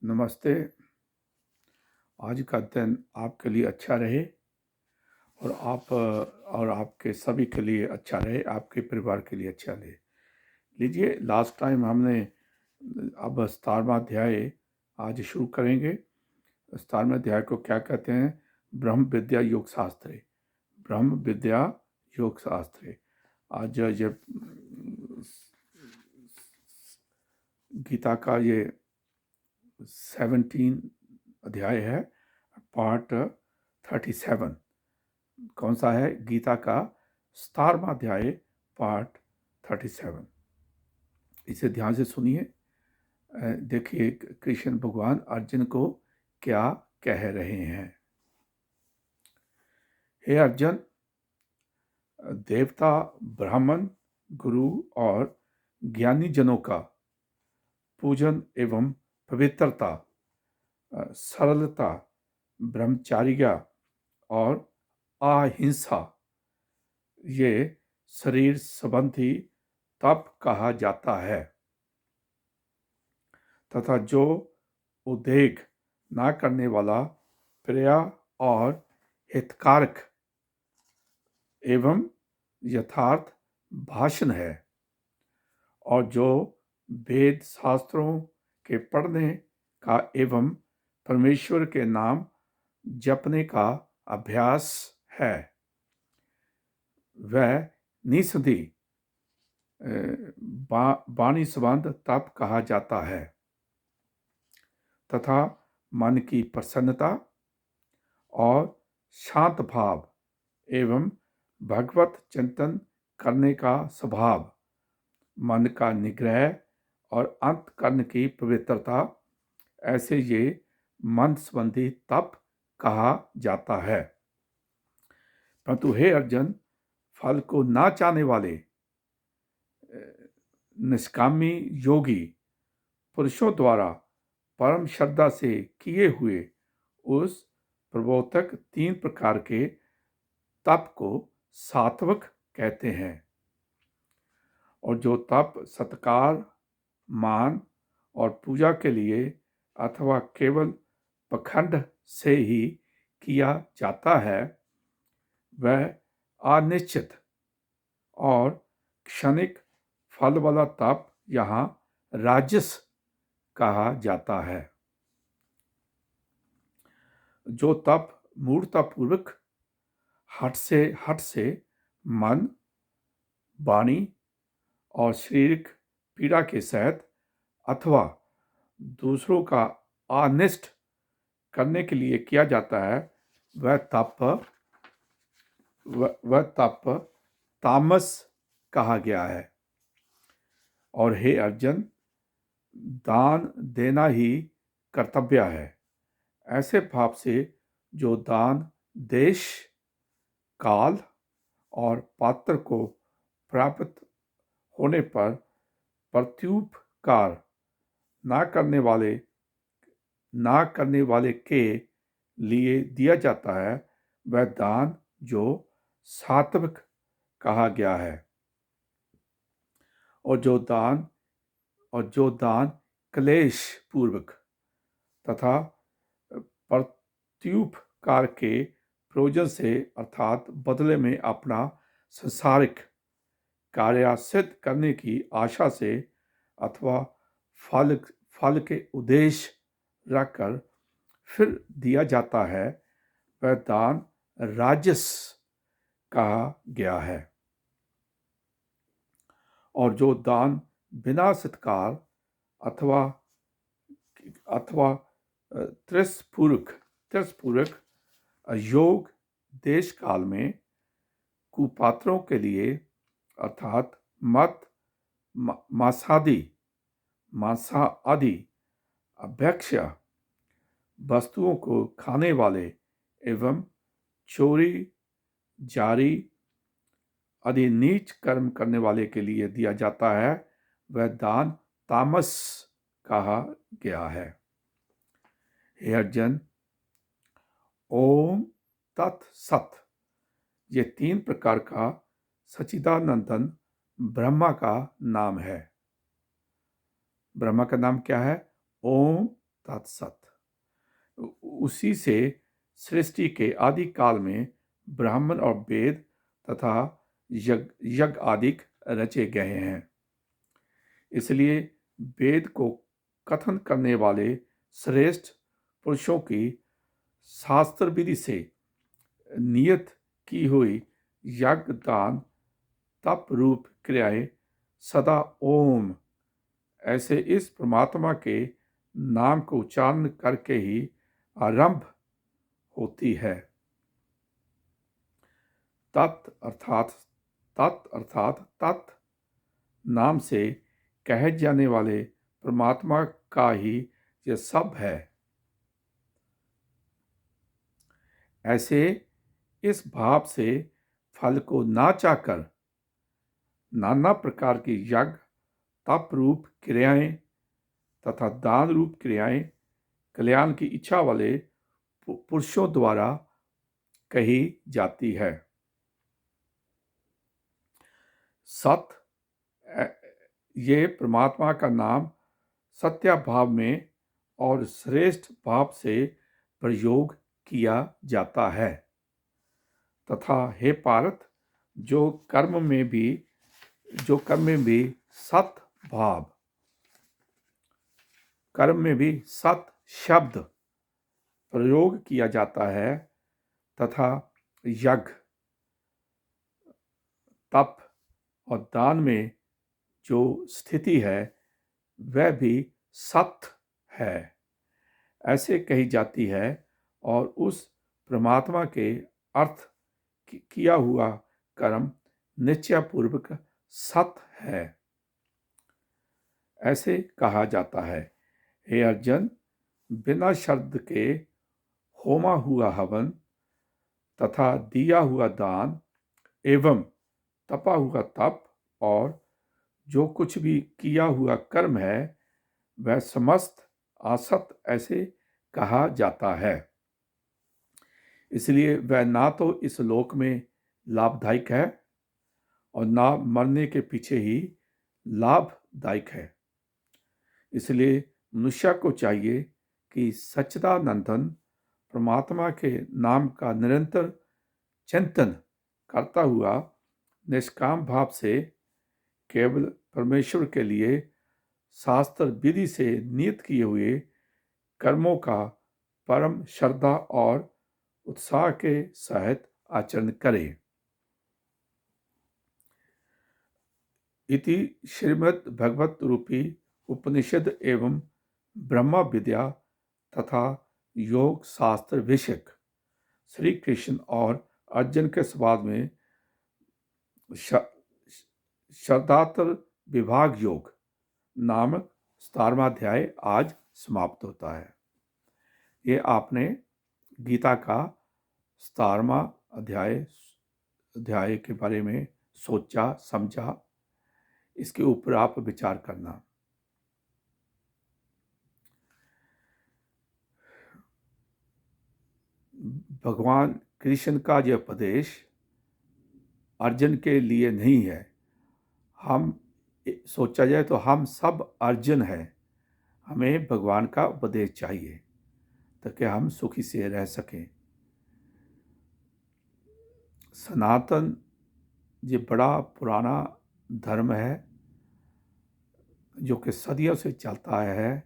नमस्ते। आज का दिन आपके लिए अच्छा रहे और और आपके सभी के लिए अच्छा रहे, आपके परिवार के लिए अच्छा रहे। लीजिए, लास्ट टाइम हमने अब 17वां अध्याय आज शुरू करेंगे। 17वें अध्याय को क्या कहते हैं? ब्रह्म विद्या योग शास्त्र। ब्रह्म विद्या योग शास्त्र। आज ये गीता का ये 17 अध्याय है, पार्ट 37। कौन सा है? गीता का 17वां अध्याय, पार्ट 37। इसे ध्यान से सुनिए। देखिए कृष्ण भगवान अर्जुन को क्या कह रहे हैं। हे अर्जुन, देवता, ब्राह्मण, गुरु और ज्ञानी जनों का पूजन एवं पवित्रता, सरलता, ब्रह्मचार्य और अहिंसा ये शरीर संबंधी तप कहा जाता है, तथा जो उद्वेग ना करने वाला प्रिय और हितकारक एवं यथार्थ भाषण है, और जो वेद शास्त्रों के पढ़ने का एवं परमेश्वर के नाम जपने का अभ्यास है, वह निसंदेह वाणी संबंध तप कहा जाता है, तथा मन की प्रसन्नता और शांत भाव एवं भगवत चिंतन करने का स्वभाव, मन का निग्रह और अंतःकरण की पवित्रता, ऐसे ये मन संबंधी तप कहा जाता है। परंतु हे अर्जुन, फल को ना चाहने वाले निष्कामी योगी पुरुषों द्वारा परम श्रद्धा से किए हुए उस प्रबोधक 3 प्रकार के तप को सात्विक कहते हैं। और जो तप सत्कार, मान और पूजा के लिए अथवा केवल पखंड से ही किया जाता है, वह अनिश्चित और क्षणिक फल वाला तप यहाँ राजस कहा जाता है। जो तप मूर्तापूर्वक हट से मन, वाणी और शारीरिक पीड़ा के सहित अथवा दूसरों का अनिष्ट करने के लिए किया जाता है, वह तप तामस कहा गया है। और हे अर्जुन, दान देना ही कर्तव्य है। ऐसे भाव से जो दान देश, काल और पात्र को प्राप्त होने पर प्रत्युपकार ना करने वाले के लिए दिया जाता है, वह दान जो सात्विक कहा गया है। और जो दान क्लेश पूर्वक तथा प्रत्युपकार के प्रयोजन से, अर्थात बदले में अपना संसारिक कार्य सिद्ध करने की आशा से अथवा फल के उद्देश्य रखकर फिर दिया जाता है, वह दान राजस कहा गया है। और जो दान बिना सत्कार अथवा त्रिसपूर्वक योग देश काल में कुपात्रों के लिए, अर्थात मांसादि अभक्ष्य वस्तुओं को खाने वाले एवं चोरी जारी आदि नीच कर्म करने वाले के लिए दिया जाता है, वह दान तामस कहा गया है। हे अर्जुन, ओम तत्सत ये 3 प्रकार का सच्चिदानंदन ब्रह्मा का नाम है। ब्रह्मा का नाम क्या है? ओम अर्थात सत। उसी से सृष्टि के आदि काल में ब्राह्मण और वेद तथा यज्ञ आदि रचे गए हैं। इसलिए वेद को कथन करने वाले श्रेष्ठ पुरुषों की शास्त्र विधि से नियत की हुई यज्ञ दान तप रूप क्रियाएं सदा ओम ऐसे इस परमात्मा के नाम को उच्चारण करके ही आरंभ होती है। तत् अर्थात तत् नाम से कहे जाने वाले परमात्मा का ही यह सब है। ऐसे इस भाव से फल को ना चाहकर नाना प्रकार की यज्ञ तप रूप क्रियाएं तथा दान रूप क्रियाएं कल्याण की इच्छा वाले पुरुषों द्वारा कही जाती है। सत ये परमात्मा का नाम सत्या भाव में और श्रेष्ठ भाव से प्रयोग किया जाता है तथा हे पार्थ जो कर्म में भी सत भाव, कर्म में भी सत शब्द प्रयोग किया जाता है तथा यज्ञ तप और दान में जो स्थिति है वह भी सत है ऐसे कही जाती है और उस परमात्मा के अर्थ किया हुआ कर्म निश्चयपूर्वक सत है ऐसे कहा जाता है। हे अर्जुन, बिना शब्द के होमा हुआ हवन तथा दिया हुआ दान एवं तपा हुआ तप और जो कुछ भी किया हुआ कर्म है वह समस्त असत ऐसे कहा जाता है। इसलिए वह ना तो इस लोक में लाभदायक है और ना मरने के पीछे ही लाभदायक है। इसलिए मनुष्य को चाहिए कि सच्चिदानंदन परमात्मा के नाम का निरंतर चिंतन करता हुआ निष्काम भाव से केवल परमेश्वर के लिए शास्त्र विधि से नियत किए हुए कर्मों का परम श्रद्धा और उत्साह के सहित आचरण करे। इति श्रीमद् भगवत रूपी उपनिषद एवं ब्रह्मा विद्या तथा योग शास्त्र विषयक श्री कृष्ण और अर्जुन के संवाद में श्रद्धातर विभाग योग नामक 17वां अध्याय आज समाप्त होता है। ये आपने गीता का 17वां अध्याय के बारे में सोचा समझा, इसके ऊपर आप विचार करना। भगवान कृष्ण का यह उपदेश अर्जुन के लिए नहीं है। हम सोचा जाए तो हम सब अर्जुन हैं। हमें भगवान का उपदेश चाहिए ताकि हम सुखी से रह सकें। सनातन ये बड़ा पुराना धर्म है जो कि सदियों से चलता है।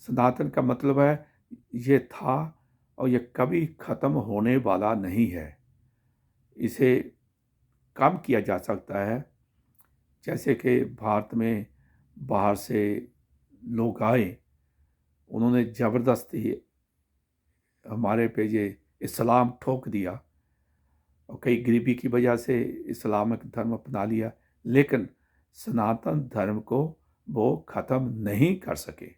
सनातन का मतलब है ये था और ये कभी ख़त्म होने वाला नहीं है। इसे कम किया जा सकता है। जैसे कि भारत में बाहर से लोग आए, उन्होंने ज़बरदस्ती हमारे पे ये इस्लाम ठोक दिया और कई गरीबी की वजह से इस्लामिक धर्म अपना लिया, लेकिन सनातन धर्म को वो ख़त्म नहीं कर सके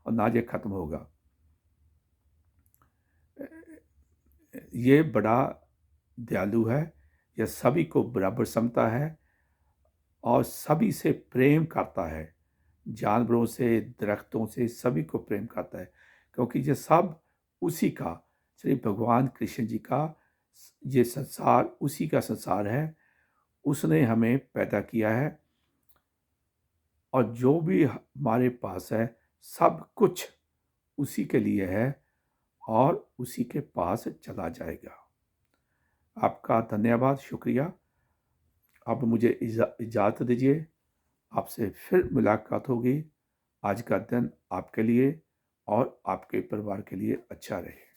और ना ये ख़त्म होगा। ये बड़ा दयालु है, यह सभी को बराबर समझता है और सभी से प्रेम करता है। जानवरों से, दरख्तों से सभी को प्रेम करता है, क्योंकि ये सब उसी का, श्री भगवान कृष्ण जी का ये संसार उसी का संसार है। उसने हमें पैदा किया है और जो भी हमारे पास है सब कुछ उसी के लिए है और उसी के पास चला जाएगा। आपका धन्यवाद, शुक्रिया। अब मुझे इजाज़त दीजिए, आपसे फिर मुलाकात होगी। आज का दिन आपके लिए और आपके परिवार के लिए अच्छा रहे।